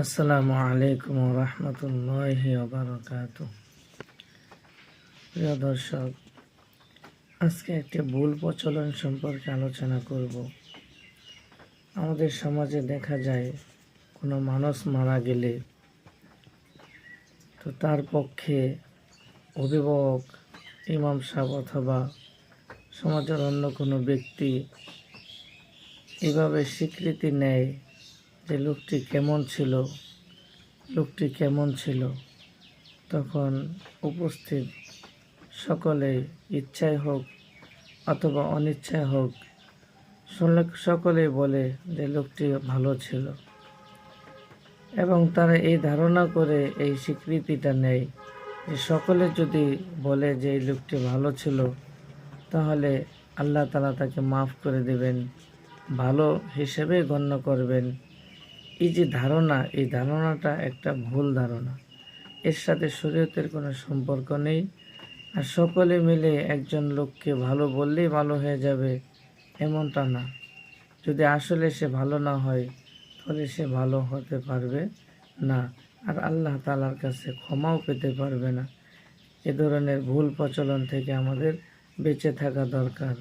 আসসালামু আলাইকুম রহমতুল্লাহি ওয়া প্রিয় দর্শক, আজকে একটি ভুল প্রচলন সম্পর্কে আলোচনা করব। আমাদের সমাজে দেখা যায় কোনো মানুষ মারা গেলে তো তার পক্ষে অভিভাবক, ইমাম সাহেব অথবা সমাজের অন্য কোনো ব্যক্তি এভাবে স্বীকৃতি নেয় যে লোকটি কেমন ছিল। তখন উপস্থিত সকলে, ইচ্ছায় হোক অথবা অনিচ্ছায় হোক, সকলেই বলে যে লোকটি ভালো ছিল, এবং তারা এই ধারণা করে এই স্বীকৃতিটা নেয় যে সকলে যদি বলে যে এই লোকটি ভালো ছিল তাহলে আল্লাহ তাআলা তাকে মাফ করে দেবেন, ভালো হিসেবে গণ্য করবেন। এই যে ধারণা, এই ধারণাটা একটা ভুল ধারণা। এর সাথে শরীয়তের কোনো সম্পর্ক নেই। আর সকলে মিলে একজন লোককে ভালো বললেই ভালো হয়ে যাবে এমনটা না। যদি আসলে সে ভালো না হয় তাহলে সে ভালো হতে পারবে না, আর আল্লাহ তাআলার কাছে ক্ষমাও পেতে পারবে না। এ ধরনের ভুল প্রচলন থেকে আমাদের বেঁচে থাকা দরকার।